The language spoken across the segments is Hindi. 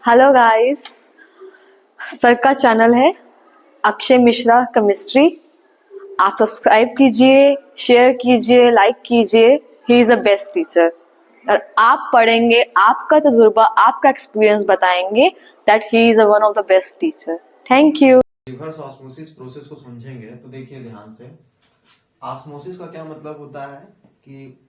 Hello guys. सर का चैनल है अक्षय मिश्रा केमिस्ट्री। आप सब्सक्राइब कीजिए, शेयर कीजिए, लाइक कीजिए। He is a best teacher और आप पढ़ेंगे, आपका तजुर्बा, आपका एक्सपीरियंस बताएंगे that he is one of the best teacher. Thank you. Reverse osmosis process को समझेंगे तो देखिए ध्यान से। ऑस्मोसिस का क्या मतलब होता है कि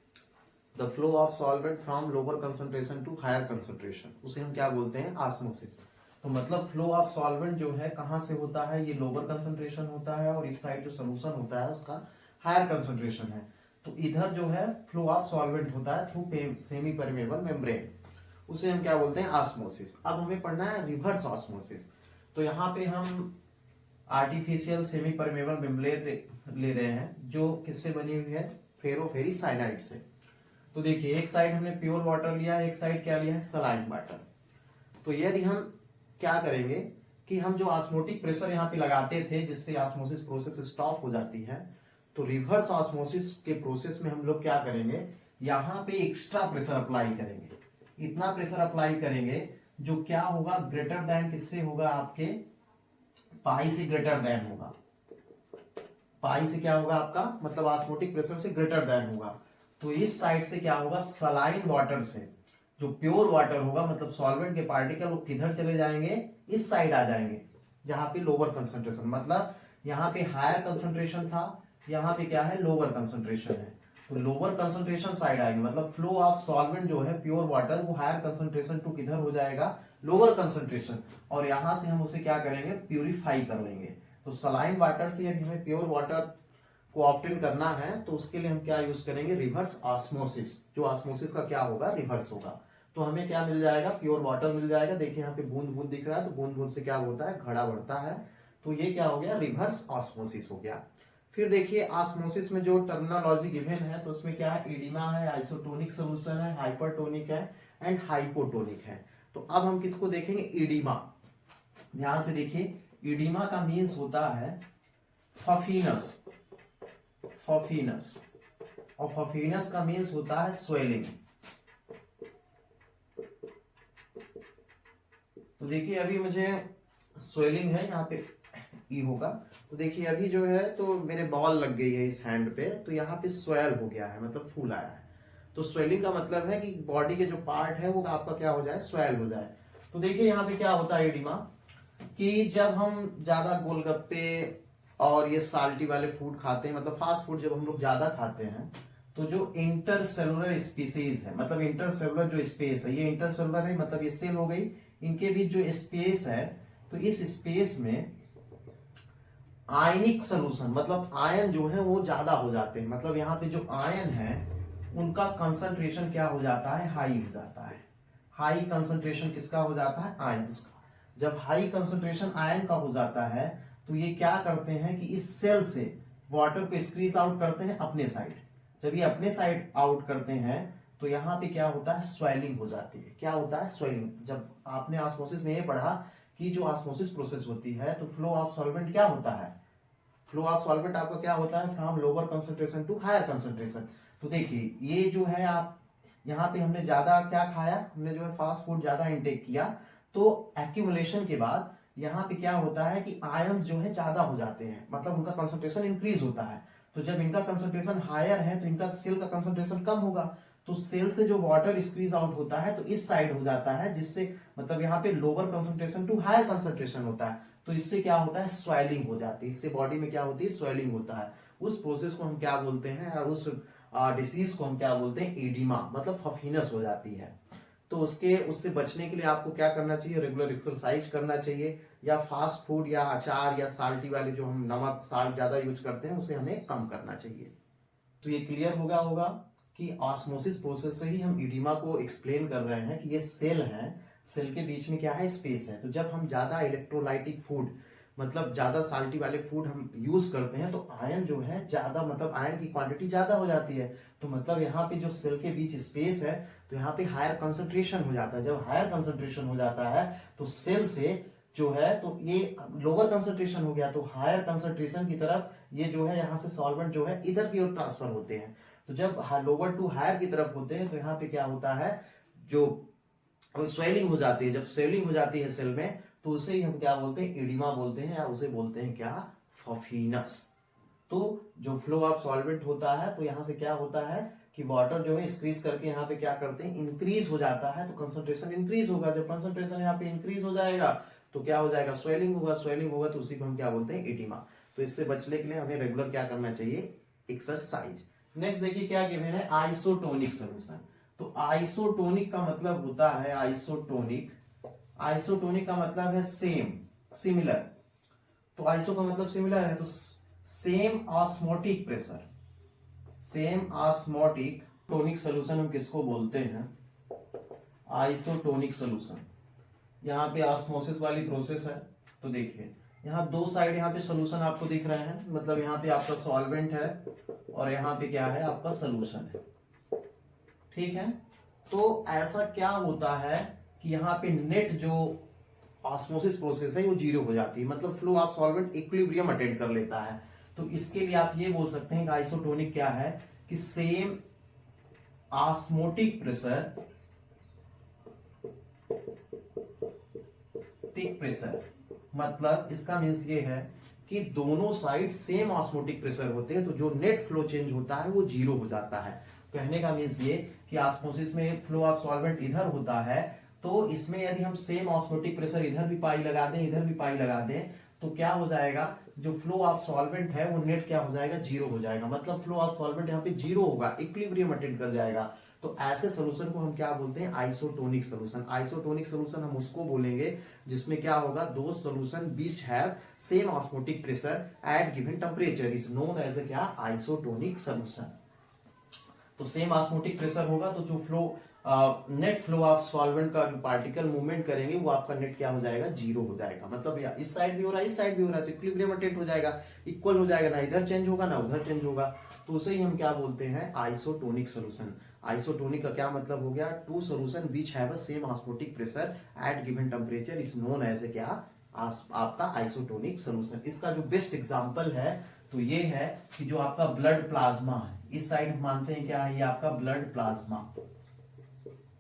the flow of solvent from lower concentration to higher concentration, उसे हम क्या बोलते हैं? ऑस्मोसिस। तो मतलब फ्लो ऑफ सॉल्वेंट जो है कहां से होता है? ये लोअर कंसंट्रेशन होता है और इस साइड जो सोल्यूशन होता है उसका हायर कंसंट्रेशन है। तो इधर जो है फ्लो ऑफ सॉल्वेंट होता है थ्रू सेमी परमेबल मेम्ब्रेन, उसे हम क्या बोलते हैं? ऑस्मोसिस। अब हमें पढ़ना है रिवर्स ऑस्मोसिस। तो यहाँ पे हम आर्टिफिशियल सेमी परमेबल मेम्ब्रेन ले रहे हैं जो किससे बनी हुई है? फेरोफेरी साइनाइड से। तो देखिए एक साइड हमने प्योर वाटर लिया, एक साइड क्या लिया है? Saline water. तो यदि हम क्या करेंगे कि हम जो ऑस्मोटिक प्रेशर यहाँ पे लगाते थे जिससे ऑस्मोसिस प्रोसेस स्टॉप हो जाती है, तो रिवर्स ऑस्मोसिस के प्रोसेस में हम लोग क्या करेंगे? यहाँ पे एक्स्ट्रा प्रेशर अप्लाई करेंगे। इतना प्रेशर अप्लाई करेंगे जो क्या होगा? ग्रेटर देन किससे होगा? आपके पाई से ग्रेटर देन होगा। पाई से क्या होगा आपका? मतलब ऑस्मोटिक प्रेशर से ग्रेटर देन होगा। तो इस साइड से क्या होगा? सलाइन वाटर से जो प्योर वाटर होगा, मतलब सॉल्वेंट के पार्टिकल वो किधर चले जाएंगे? इस साइड आ जाएंगे जहां पे लोअर कंसंट्रेशन, मतलब यहाँ पे हायर कंसंट्रेशन था, यहाँ पे क्या है? लोअर कंसंट्रेशन है। तो लोअर कंसंट्रेशन साइड आएंगे, मतलब फ्लो ऑफ सॉल्वेंट जो है प्योर वाटर वो हायर कंसंट्रेशन टू किधर हो जाएगा? Lower concentration. और यहां से हम उसे क्या करेंगे? प्यूरिफाई कर लेंगे। तो सलाइन वाटर से यदि हमें प्योर वाटर को ऑब्टेन करना है तो उसके लिए हम क्या यूज करेंगे? Reverse osmosis. जो ऑस्मोसिस का क्या होगा? रिवर्स होगा। तो हमें क्या मिल जाएगा? प्योर वाटर मिल जाएगा। देखिए यहाँ पे बूंद बूंद दिख रहा है, तो बूंद बूंद से क्या होता है? घड़ा बढ़ता है। तो ये क्या हो गया? रिवर्स ऑस्मोसिस हो गया। फिर देखिए ऑस्मोसिस में जो टर्मिनोलॉजी गिवन है तो उसमें क्या है? एडिमा है, आइसोटोनिक सोल्यूशन है, हाइपरटोनिक है एंड हाइपोटोनिक है। तो अब हम किसको देखेंगे? एडिमा। ध्यान से देखिए, एडिमा का मीन्स होता है फफीनस। फफीनस और फफीनस का मीन्स होता है स्वेलिंग। तो देखिए अभी मुझे स्वेलिंग है यहाँ पे ई होगा। तो देखिए अभी जो है तो मेरे बॉल लग गई है इस हैंड पे, तो यहाँ पे स्वेल हो गया है, मतलब फूल आया है। तो स्वेलिंग का मतलब है कि बॉडी के जो पार्ट है वो आपका क्या हो जाए? स्वेल हो जाए। तो देखिए यहाँ पे क्या होता है एडिमा, कि जब हम ज्यादा गोलगप्पे और ये साल्टी वाले फूड खाते हैं, मतलब फास्ट फूड जब हम लोग ज्यादा खाते हैं, तो जो इंटरसेलुलर स्पीसीज है, मतलब इंटरसेलुलर जो स्पेस है, ये इंटरसेलुलर है मतलब ये सेल हो गई, इनके बीच जो स्पेस है, तो इस स्पेस में आयनिक सोल्यूशन, मतलब आयन जो है वो ज्यादा हो जाते हैं। मतलब यहाँ पे जो आयन है उनका कंसंट्रेशन क्या हो जाता है? हाई हो जाता है। हाई कंसंट्रेशन किसका हो जाता है? आयंस का। जब हाई कंसंट्रेशन आयन का हो जाता है तो ये क्या करते हैं कि इस सेल से वाटर को स्क्रीज आउट करते हैं अपने साइड। जब ये अपने साइड आउट करते हैं तो यहाँ पे क्या होता है? स्वेलिंग हो जाती है। क्या होता है? स्वेलिंग। जब आपने ऑस्मोसिस में ये पढ़ा कि जो ऑस्मोसिस प्रोसेस होती है तो फ्लो ऑफ सॉल्वेंट क्या होता है? फ्लो ऑफ सॉल्वेंट आपका क्या होता है? From lower concentration to higher concentration. तो देखिए ये जो है, आप यहाँ पे हमने ज्यादा क्या खाया? हमने जो है फास्ट फूड ज्यादा इंटेक किया, तो एक्यूमुलेशन के बाद यहाँ पे क्या होता है कि आयंस जो है ज्यादा हो जाते हैं, मतलब उनका कंसंट्रेशन इंक्रीज होता है। तो जब इनका कंसंट्रेशन हायर है तो इनका सेल का कंसंट्रेशन कम होगा, तो सेल से जो वाटर स्क्वीज आउट होता है तो इस साइड हो जाता है, जिससे मतलब यहाँ पे lower concentration to higher concentration होता है। तो इससे क्या होता है? स्वेलिंग हो जाती है। इससे बॉडी में क्या होती है? स्वेलिंग होता है। उस प्रोसेस को हम क्या बोलते हैं? उस डिसीज को हम क्या बोलते हैं? एडिमा, मतलब फफीनस हो जाती है। तो उससे बचने के लिए आपको क्या करना चाहिए? रेगुलर एक्सरसाइज करना चाहिए, या फास्ट फूड या अचार या साल्टी वाले जो हम नमक साल्ट ज्यादा यूज करते हैं उसे हमें कम करना चाहिए। तो ये क्लियर होगा कि ऑस्मोसिस प्रोसेस से ही हम इडिमा को एक्सप्लेन कर रहे हैं कि ये सेल है, सेल के बीच में क्या है? स्पेस है। तो जब हम ज्यादा इलेक्ट्रोलाइटिक फूड, मतलब ज्यादा साल्टी वाले फूड हम यूज करते हैं तो आयन जो है ज्यादा, मतलब आयन की क्वांटिटी ज्यादा हो जाती है। तो मतलब यहाँ पे जो सेल के बीच स्पेस है तो यहाँ पे हायर कंसंट्रेशन हो जाता है। जब हायर कंसंट्रेशन हो जाता है तो सेल से जो है तो ये लोअर कंसंट्रेशन हो गया, तो हायर कंसंट्रेशन की तरफ ये जो है यहाँ से सॉल्वेंट जो है इधर की ओर ट्रांसफर होते हैं। तो जब लोअर टू हायर की तरफ होते हैं तो यहाँ पे क्या होता है? जो अब स्वेलिंग हो जाती है, जब स्वेलिंग हो जाती है सेल में तो उसे ही हम क्या बोलते हैं, एडिमा बोलते हैं, या उसे बोलते हैं क्या, पफिनस। तो जो फ्लो ऑफ सॉल्वेंट होता है तो यहाँ से क्या होता है कि वाटर जो है इंक्रीज करके यहाँ पे क्या करते हैं, इंक्रीज हो जाता है, तो कंसंट्रेशन इंक्रीज होगा, जब कंसंट्रेशन यहाँ पे इंक्रीज हो जाएगा तो क्या हो जाएगा, स्वेलिंग होगा, स्वेलिंग होगा तो उसी को हम क्या बोलते हैं, एडिमा। तो इससे बचने के लिए हमें रेगुलर क्या करना चाहिए, एक्सरसाइज। नेक्स्ट देखिए क्या गिवन है, आइसोटोनिक सोल्यूशन। तो आइसोटोनिक का मतलब होता है, आइसोटोनिक, आइसोटोनिक का मतलब है सेम, सिमिलर। तो आइसो का मतलब सिमिलर है, तो same osmotic pressure, same osmotic tonic solution हम किसको बोलते हैं, आइसोटोनिक सोल्यूशन। यहाँ पे ऑस्मोसिस वाली प्रोसेस है, तो देखिए यहाँ दो साइड यहाँ पे सोल्यूशन आपको दिख रहे हैं, मतलब यहाँ पे आपका सॉल्वेंट है और यहाँ पे क्या है, आपका सोल्यूशन है, ठीक है। तो ऐसा क्या होता है कि यहाँ पे नेट जो ऑस्मोसिस प्रोसेस है वो जीरो हो जाती है, मतलब flow of solvent equilibrium attend कर लेता है। तो इसके लिए आप ये बोल सकते हैं कि आइसोटोनिक क्या है, कि सेम ऑस्मोटिक प्रेशर, टिक प्रेशर, मतलब इसका मीन्स ये है कि दोनों साइड सेम ऑस्मोटिक प्रेशर होते हैं, तो जो नेट फ्लो चेंज होता है वो जीरो हो जाता है। कहने का मीन्स ये कि ऑस्मोसिस में फ्लो ऑफ सॉल्वेंट इधर होता है, तो इसमें यदि हम सेम ऑस्मोटिक प्रेशर इधर भी पाई लगा दें, इधर भी पाई लगा दें, तो क्या हो जाएगा, जो फ्लो ऑफ सॉल्वेंट है वो नेट क्या हो जाएगा, जीरो हो जाएगा, मतलब फ्लो ऑफ सॉल्वेंट यहाँ पे जीरो होगा, इक्विलिब्रियम अटेंड कर जाएगा। तो ऐसे सोल्यूशन को हम क्या बोलते हैं, आइसोटोनिक सोल्यूशन। आइसोटोनिक सोल्यूशन हम उसको बोलेंगे जिसमें क्या होगा, दो सोल्यूशन बीच have same osmotic pressure at given temperature is known as a क्या, आइसोटोनिक सोल्यूशन। तो सेम ऑस्मोटिक प्रेशर होगा तो जो flow net flow of solvent का जो पार्टिकल मूवमेंट करेंगे वो आपका नेट क्या हो जाएगा, जीरो हो जाएगा, मतलब या इस साइड भी हो रहा है, इस साइड भी हो रहा है, तो इक्विलिब्रियम अटेंड हो जाएगा, इक्वल हो जाएगा, ना इधर चेंज होगा ना उधर चेंज होगा। तो उसे ही हम क्या बोलते हैं, आइसोटोनिक सोल्यूशन। आइसोटोनिक का क्या मतलब हो गया, टू सोल्यूशन बीच have a same osmotic pressure at given temperature is known as a क्या, आपका आइसोटोनिक सोल्यूशन। इसका जो बेस्ट एग्जांपल है तो ये है कि जो आपका ब्लड प्लाज्मा है, इस साइड मानते हैं क्या है, ये आपका ब्लड प्लाज्मा।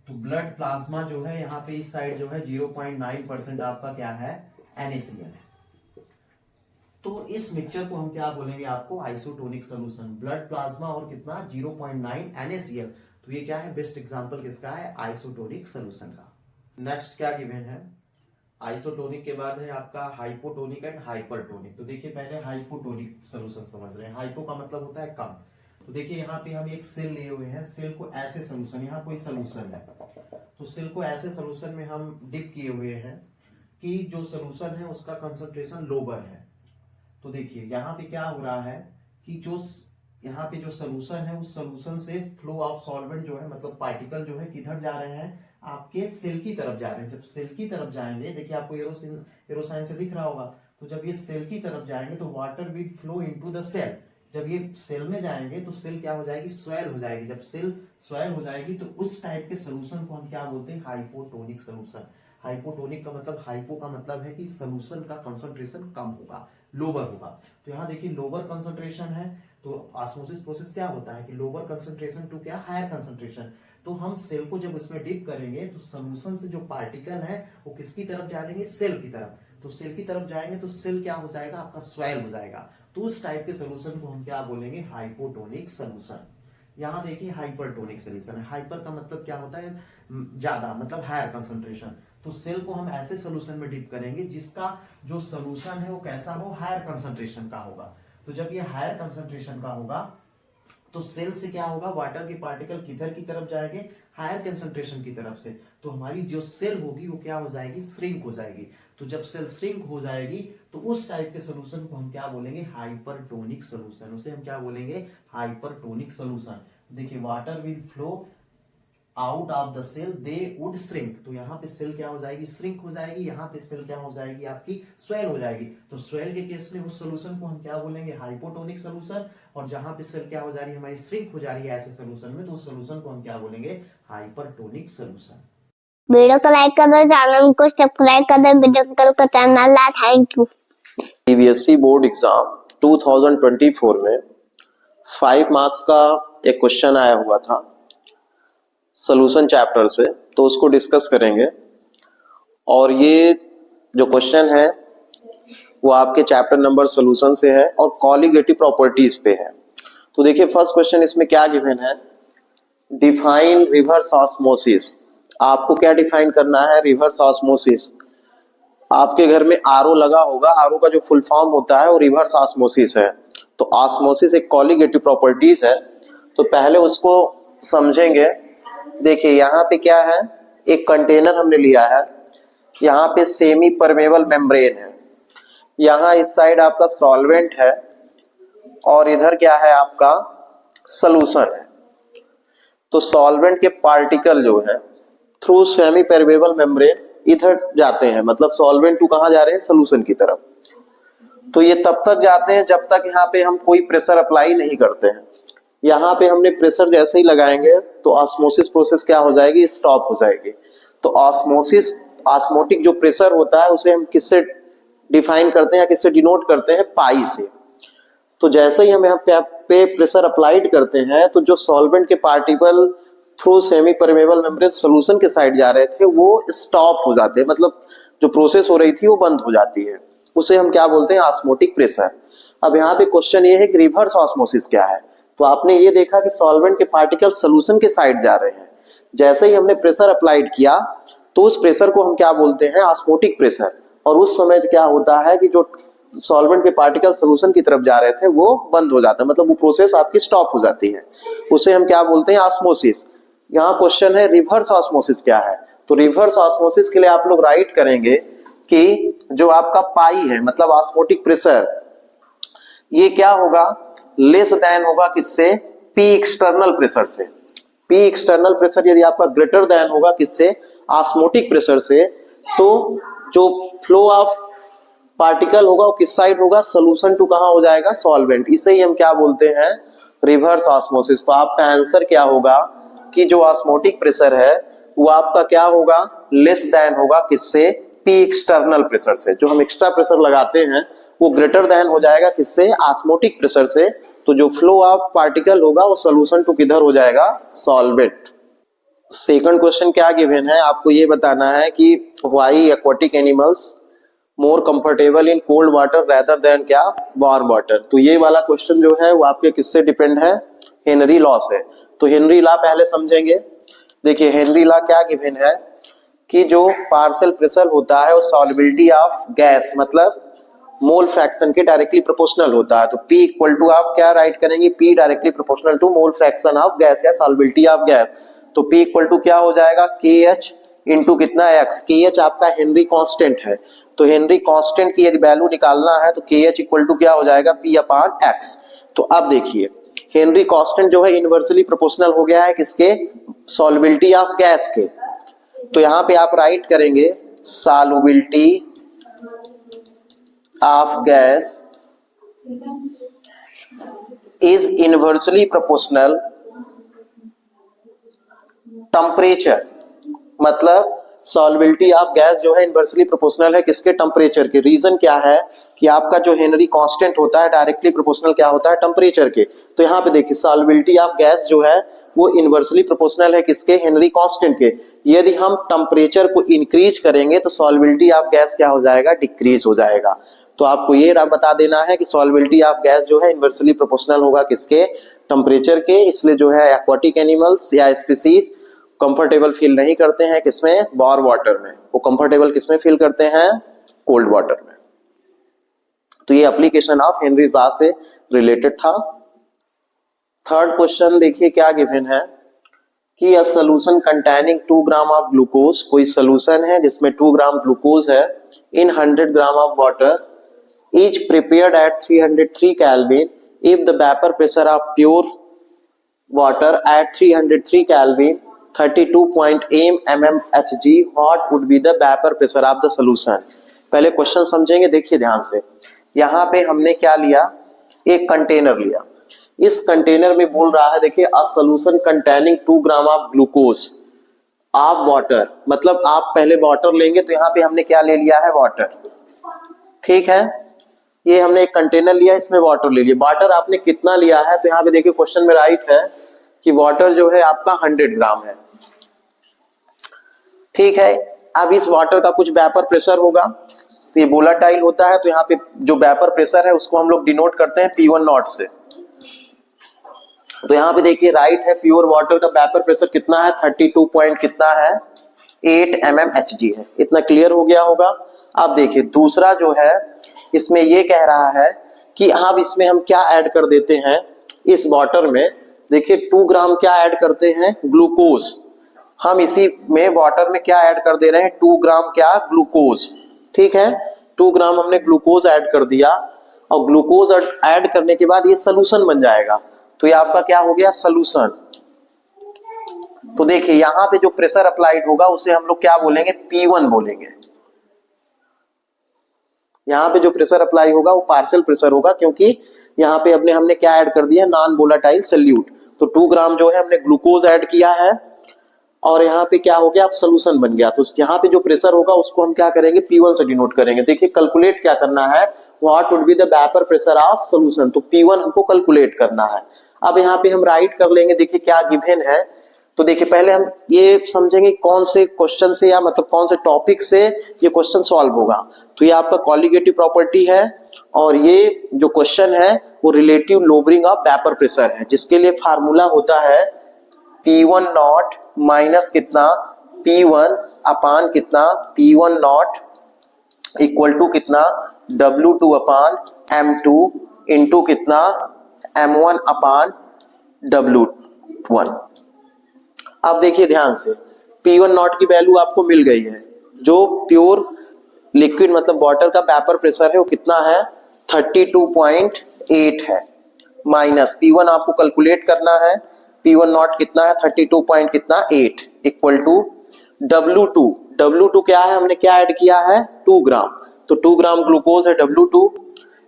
तो ब्लड प्लाज्मा जो है यहाँ पे इस साइड जो है 0.9% आपका क्या है, NaCl है। तो इस मिक्सचर को हम क्या बोलेंगे आपको, आइसोटोनिक सोल्यूशन। ब्लड प्लाज्मा और कितना 0.9 NaCl, तो ये क्या है, बेस्ट एग्जांपल किसका है, आइसोटोनिक सोल्यूशन का। नेक्स्ट क्या गिवन है, आइसोटोनिक के बाद है आपका हाइपोटोनिक एंड हाइपरटोनिक। तो देखिए पहले हाइपोटोनिक सोल्यूशन समझ रहे हैं। हाइपो का मतलब होता है कम। तो देखिए यहाँ पे हम एक सेल लिए हुए हैं, सेल को ऐसे सोल्यूशन, यहाँ कोई सोल्यूशन है तो सेल को ऐसे सोल्यूशन में हम डिप किए हुए हैं कि जो सोल्यूशन है उसका कंसंट्रेशन लोअर है। तो देखिए यहाँ पे क्या हो रहा है कि जो यहाँ पे जो सोल्यूशन है उस सोल्यूशन से फ्लो ऑफ सॉल्वेंट जो है, मतलब पार्टिकल जो है किधर जा रहे हैं, आपके सेल की तरफ जा रहे हैं। जब सेल की तरफ जाएंगे, देखिए आपको एरोसाइन से दिख रहा होगा, तो जब ये सेल की तरफ जाएंगे तो water will flow into the cell. जब ये सेल में जाएंगे तो सेल क्या हो जाएगी, स्वेल हो जाएगी। जब सेल स्वेल हो जाएगी तो उस टाइप के सोल्यूशन को हम क्या बोलते हैं, हाइपोटोनिक सोल्यूशन। हाइपोटोनिक का मतलब, हाइपो का मतलब है कि सोल्यूशन का कंसंट्रेशन कम होगा, लोअर होगा। तो यहाँ देखिए लोअर कंसंट्रेशन है, तो ऑस्मोसिस प्रोसेस क्या होता है कि लोअर कंसंट्रेशन टू क्या, हायर कंसंट्रेशन। तो हम सेल को जब उसमें डिप करेंगे तो सोल्यूशन से जो पार्टिकल है वो किसकी तरफ जाएंगे, सेल की तरफ। तो सेल की तरफ जाएंगे तो सेल क्या हो जाएगा, आपका स्वेल हो जाएगा। तो उस टाइप के सोल्यूशन को हम क्या बोलेंगे, हाइपोटोनिक सोल्यूशन। यहाँ देखिए हाइपरटोनिक सोल्यूशन है। हाइपर का मतलब क्या होता है, ज्यादा, मतलब हायर कंसंट्रेशन। तो सेल को हम ऐसे सोल्यूशन में डिप करेंगे जिसका जो सोल्यूशन है वो कैसा हो, हायर कंसंट्रेशन का होगा। तो जब ये हायर कंसंट्रेशन का होगा तो सेल से क्या होगा, वाटर के पार्टिकल किधर की तरफ जाएंगे, हायर कंसंट्रेशन की तरफ से। तो हमारी जो सेल होगी वो क्या हो जाएगी, श्रिंक हो जाएगी। तो जब सेल श्रिंक हो जाएगी तो उस टाइप के सोल्यूशन को हम क्या बोलेंगे, हाइपरटोनिक सोल्यूशन। उसे हम क्या बोलेंगे, हाइपरटोनिक सोल्यूशन। देखिए water will flow out of the cell, they would shrink. तो यहाँ पे सेल क्या हो जाएगी, श्रिंक हो जाएगी, यहाँ पे सेल क्या हो जाएगी, आपकी स्वेल हो जाएगी। तो स्वेल के केस में उस सोल्यूशन को हम क्या बोलेंगे, हाइपोटोनिक सोल्यूशन। और जहां पे सेल क्या हो जा रही है, हमारी श्रिंक हो जा रही है ऐसे सोल्यूशन में, तो उस सोल्यूशन को हम क्या बोलेंगे, हाइपरटोनिक सोल्यूशन। वीडियो को लाइक कर दो, चैनल को सब्सक्राइब कर दो, वीडियो का चैनल है। Thank you. CBSE board exam 2024 में 5 मार्क्स का एक क्वेश्चन आया हुआ था। सॉल्यूशन चैप्टर से, तो उसको डिस्कस करेंगे। और ये जो क्वेश्चन है वो आपके चैप्टर नंबर सॉल्यूशन से है और कॉलिगेटिव प्रॉपर्टीज पे है। तो देखिए फर्स्ट क्वेश्चन इसमें क्या गिवन है, डिफाइन रिवर्स ऑस्मोसिस। आपको क्या डिफाइन करना है, रिवर्स ऑस्मोसिस। आपके घर में आरओ लगा होगा, आरओ का जो फुल फॉर्म होता है वो रिवर्स ऑस्मोसिस है। तो ऑस्मोसिस एक कॉलिगेटिव प्रॉपर्टीज है, तो पहले उसको समझेंगे। देखिए यहाँ पे क्या है, एक कंटेनर हमने लिया है, यहाँ पे सेमी परमेबल मेम्ब्रेन है, यहाँ इस साइड आपका सॉल्वेंट है और इधर क्या है आपका सॉल्यूशन है। तो सॉल्वेंट के पार्टिकल जो है थ्रू सेमी परमेबल मेम्ब्रेन इधर जाते हैं, मतलब सॉल्वेंट टू कहाँ जा रहे हैं, सॉल्यूशन की तरफ। तो ये तब तक जाते हैं जब तक यहाँ पे हम कोई प्रेशर अप्लाई नहीं करते हैं। यहाँ पे हमने प्रेशर जैसे ही लगाएंगे तो ऑस्मोसिस प्रोसेस क्या हो जाएगी, स्टॉप हो जाएगी। तो ऑस्मोसिस, ऑस्मोटिक जो प्रेशर होता है उसे हम किससे डिफाइन करते हैं या किससे डिनोट करते हैं, पाई से। तो जैसे ही हम यहाँ पे प्रेशर अप्लाइड करते हैं तो जो सॉल्वेंट के particle through semi permeable membrane solution के साइड जा रहे थे वो स्टॉप हो जाते हैं, मतलब जो प्रोसेस हो रही थी वो बंद हो जाती है। उसे हम क्या बोलते हैं, ऑस्मोटिक प्रेशर। अब यहाँ पे क्वेश्चन ये है कि रिवर्स ऑस्मोसिस क्या है। तो आपने ये देखा कि सॉल्वेंट के पार्टिकल सॉल्यूशन के साइड जा रहे हैं, जैसे ही हमने प्रेशर अप्लाइड किया तो उस प्रेशर को हम क्या बोलते हैं, ऑस्मोटिक प्रेशर। और उस समय क्या होता है कि जो सॉल्वेंट के पार्टिकल सॉल्यूशन की तरफ जा रहे थे वो बंद हो जाता है, मतलब वो प्रोसेस आपकी स्टॉप हो जाती है, उसे हम क्या बोलते हैं, ऑस्मोसिस। यहाँ क्वेश्चन है रिवर्स ऑस्मोसिस क्या है। तो रिवर्स ऑस्मोसिस के लिए आप लोग राइट करेंगे कि जो आपका पाई है, मतलब ऑस्मोटिक प्रेशर, ये क्या होगा, लेस देन होगा किससे, पी एक्सटर्नल प्रेशर से। पी एक्सटर्नल प्रेशर यदि आपका ग्रेटर देन होगा किससे, ऑस्मोटिक प्रेशर से, तो जो फ्लो ऑफ पार्टिकल होगा वो किस साइड होगा, सॉल्यूशन टू कहां हो जाएगा, सॉल्वेंट। इसे ही हम क्या बोलते हैं, रिवर्स ऑस्मोसिस। तो आपका आंसर क्या होगा कि जो ऑस्मोटिक प्रेशर है वो आपका क्या होगा, लेस देन होगा किससे, पी एक्सटर्नल प्रेशर से। जो हम एक्स्ट्रा प्रेशर लगाते हैं वो ग्रेटर देन हो जाएगा किससे, ऑस्मोटिक प्रेशर से। तो जो फ्लो ऑफ पार्टिकल होगा वो सॉल्यूशन टू किधर हो जाएगा, सॉल्वेंट। सेकंड क्वेश्चन क्या गिवन है, आपको ये बताना है कि why aquatic animals more comfortable in cold water rather than क्या, वार्म वाटर। तो ये वाला क्वेश्चन जो है वो आपके किससे डिपेंड है, हेनरी लॉ से। तो हेनरी लॉ पहले समझेंगे। देखिए हेनरी लॉ क्या गिवन है कि जो पार्शियल प्रेशर होता है वो सॉल्युबिलिटी ऑफ गैस, मतलब मोल फ्रैक्शन के डायरेक्टली प्रोपोर्शनल होता है। तो P इक्वल टू आप क्या राइट करेंगे, P directly proportional to mole fraction of gas या सॉल्युबिलिटी ऑफ गैस। तो P इक्वल टू क्या हो जाएगा, KH इंटू कितना X। KH आपका हेनरी कांस्टेंट है, तो हेनरी कांस्टेंट की यदि वैल्यू निकालना है तो KH इक्वल टू क्या हो जाएगा, P अपॉन X। तो अब देखिए हेनरी कांस्टेंट जो है इनवर्सली प्रोपोर्शनल हो गया है किसके, सॉल्युबिलिटी ऑफ गैस के। तो यहां पे आप राइट करेंगे solubility of gas is inversely proportional temperature, मतलब सॉल्युबिलिटी ऑफ गैस जो है इनवर्सली प्रोपोर्शनल है किसके, टेम्परेचर के। रीजन क्या है कि आपका जो हेनरी कांस्टेंट होता है डायरेक्टली प्रोपोर्शनल क्या होता है, टेम्परेचर के। तो यहाँ पे देखिए सॉल्युबिलिटी ऑफ गैस जो है वो इनवर्सली प्रोपोर्शनल है किसके, हेनरी कांस्टेंट के। यदि हम टेम्परेचर को इंक्रीज करेंगे तो सॉल्युबिलिटी ऑफ गैस क्या हो जाएगा, डिक्रीज हो जाएगा। तो आपको ये बता देना है कि सॉल्युबिलिटी ऑफ गैस जो है इनवर्सली प्रोपोर्शनल होगा किसके, टेम्परेचर के। इसलिए जो है एक्वाटिक एनिमल्स या स्पीसीज कंफर्टेबल फील नहीं करते हैं किसमें, वार्म वाटर में, वो कंफर्टेबल किसमें फील करते हैं, कोल्ड वाटर में। तो ये एप्लीकेशन ऑफ हेनरी लॉ से रिलेटेड था। थर्ड क्वेश्चन देखिए क्या गिवन है कि a solution containing 2 gram of glucose, कोई सॉल्यूशन है जिसमें 2 ग्राम ग्लूकोज है in 100 gram of water, is prepared at 303 kelvin if the vapour pressure of pure water at 303 kelvin 32.8 mmHg, what would be the vapor pressure of the solution। पहले क्वेश्चन समझेंगे, देखिए ध्यान से। यहाँ पे हमने क्या लिया, एक कंटेनर लिया। इस कंटेनर में बोल रहा है देखिए अ solution containing 2 gram of glucose of water, मतलब आप पहले वाटर लेंगे। तो यहाँ पे हमने क्या ले लिया है, वाटर, ठीक है। ये हमने एक कंटेनर लिया, इसमें वाटर ले लिया। वाटर आपने कितना लिया है, तो यहाँ पे देखिए क्वेश्चन में राइट है कि वाटर जो है आपका 100 ग्राम है। ठीक है। अब इस वाटर का कुछ वेपर प्रेशर होगा, तो ये वोलेटाइल होता है, तो यहाँ पे जो वेपर प्रेशर है उसको हम लोग डिनोट करते हैं P1 नॉट से। तो यहाँ पे देखिए राइट है, प्योर वाटर का वेपर प्रेशर कितना है, 32 पॉइंट कितना है, 8 mmHg है। इतना क्लियर हो गया होगा। अब देखिए दूसरा जो है इसमें ये कह रहा है कि अब इसमें हम क्या ऐड कर देते हैं इस वाटर में, देखिए 2 ग्राम क्या ऐड करते हैं, ग्लूकोज। हम इसी में वाटर में क्या ऐड कर दे रहे हैं, 2 ग्राम क्या, ग्लूकोज। ठीक है, 2 ग्राम हमने ग्लूकोज ऐड कर दिया, और ग्लूकोज ऐड करने के बाद ये सोल्यूशन बन जाएगा, तो ये आपका क्या हो गया, सोल्यूशन। तो देखिए यहां पे जो प्रेशर अप्लाइड होगा उसे हम लोग क्या बोलेंगे, P1 बोलेंगे। यहाँ पे जो प्रेशर अप्लाई होगा वो पार्शियल प्रेशर होगा, क्योंकि यहाँ पे हमने क्या ऐड कर दिया, नॉन वोलेटाइल सॉल्यूट। तो 2 ग्राम जो है हमने ग्लूकोज ऐड किया है, और यहाँ पे क्या हो गया, अब सोल्यूशन बन गया। तो यहाँ पे जो प्रेशर होगा उसको हम क्या करेंगे, P1 से डिनोट करेंगे। देखिए कैलकुलेट क्या करना है, what would be the vapour pressure of solution, तो P1 हमको कैलकुलेट करना है। अब यहाँ पे हम राइट कर लेंगे, देखिए क्या गिवन है। तो देखिए पहले हम ये समझेंगे कौन से क्वेश्चन से, या मतलब कौन से टॉपिक से ये क्वेश्चन सॉल्व होगा। तो ये आपका कॉलिगेटिव प्रॉपर्टी है, और ये जो क्वेश्चन है वो रिलेटिव लोबरिंग ऑफ वेपर प्रेशर है, जिसके लिए फार्मूला होता है P1 नॉट माइनस कितना, P1 अपान कितना, P1 नॉट इक्वल टू कितना, W2 अपान M2 इंटू कितना, M1 अपान W1। अब देखिए ध्यान से, P1 नॉट की वैल्यू आपको मिल गई है, जो प्योर लिक्विड मतलब वाटर का वेपर प्रेशर है वो कितना है, 32.8 है, माइनस P1 आपको कैलकुलेट करना है, P1 नॉट कितना है, 32 पॉइंट कितना, 8 इक्वल टू W2। W2 क्या है, हमने क्या ऐड किया है, 2 ग्राम, तो 2 ग्राम ग्लूकोज है W2।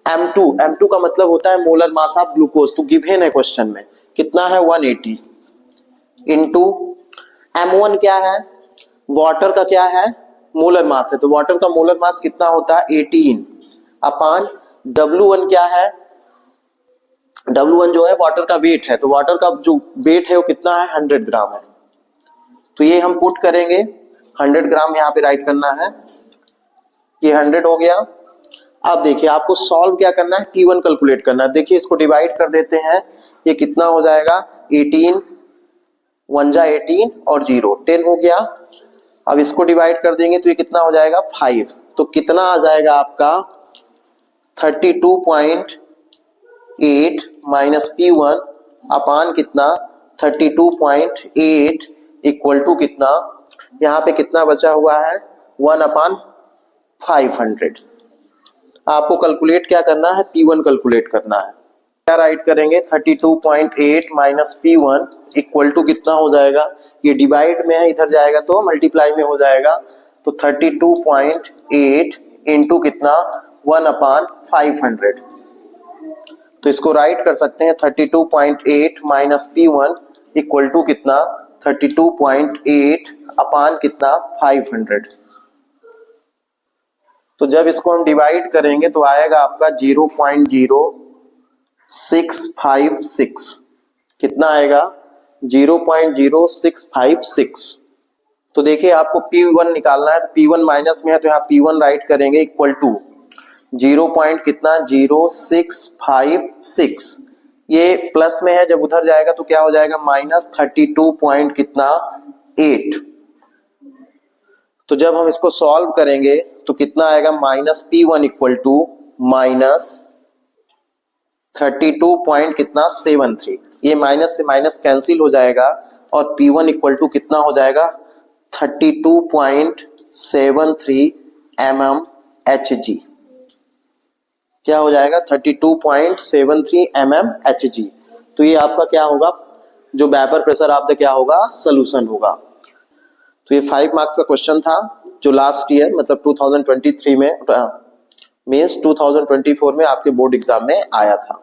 M2 का मतलब होता है मोलर मास ऑफ ग्लूकोज, तो गिवन है क्वेश्चन में कितना है, 180 इंटू M1 क्या है, वाटर का क्या है, मोलर मास है, तो वाटर का मोलर मास कितना होता है, 18 अपान W1 क्या है, W1 जो है वाटर का वेट है, तो वाटर का जो वेट है वो कितना है, 100 ग्राम है। तो ये हम पुट करेंगे, 100 ग्राम यहाँ पे राइट करना है, ये 100 हो गया। अब देखिए आपको सॉल्व क्या करना है, P1 कैलकुलेट करना है। देखिए इसको डिवाइड कर देते हैं, ये कितना हो जाएगा, 18 1 जा 18 और 0 10 हो गया। अब इसको डिवाइड कर देंगे तो ये कितना हो जाएगा, 5। तो कितना आ जाएगा आपका, 32.8 माइनस P1 अपान कितना, 32.8 इक्वल टू कितना, यहाँ पे कितना बचा हुआ है, 1 अपान 500। आपको कैलकुलेट क्या करना है, P1 कैलकुलेट करना है। क्या राइट करेंगे, 32.8 माइनस P1 इक्वल टू कितना हो जाएगा, ये डिवाइड में है, इधर जाएगा तो मल्टीप्लाई में हो जाएगा, तो 32.8 इंटू कितना, 1 अपान 500। तो इसको राइट कर सकते हैं, 32.8 माइनस P1 इक्वल टू कितना, 32.8 अपान कितना, 500। तो जब इसको हम डिवाइड करेंगे तो आएगा आपका 0.0656, कितना आएगा, 0.0656। तो देखिए आपको P1 निकालना है, तो P1 माइनस में है तो यहाँ P1 राइट करेंगे इक्वल टू 0 कितना, 0656। ये प्लस में है, जब उधर जाएगा तो क्या हो जाएगा, माइनस 32 पॉइंट कितना, 8। तो जब हम इसको सॉल्व करेंगे तो कितना आएगा, minus P1 equal to minus 32 point कितना, 73। ये माइनस से माइनस कैंसिल हो जाएगा, और P1 इक्वल टू कितना हो जाएगा, 32.73 mmHg। क्या हो जाएगा, 32.73 mmHg। तो ये आपका क्या होगा, जो वेपर प्रेशर ऑफ द क्या होगा, सोल्यूशन होगा। तो ये 5 मार्क्स का क्वेश्चन था, जो लास्ट ईयर मतलब 2023 में मीन्स 2024 में आपके बोर्ड एग्जाम में आया था।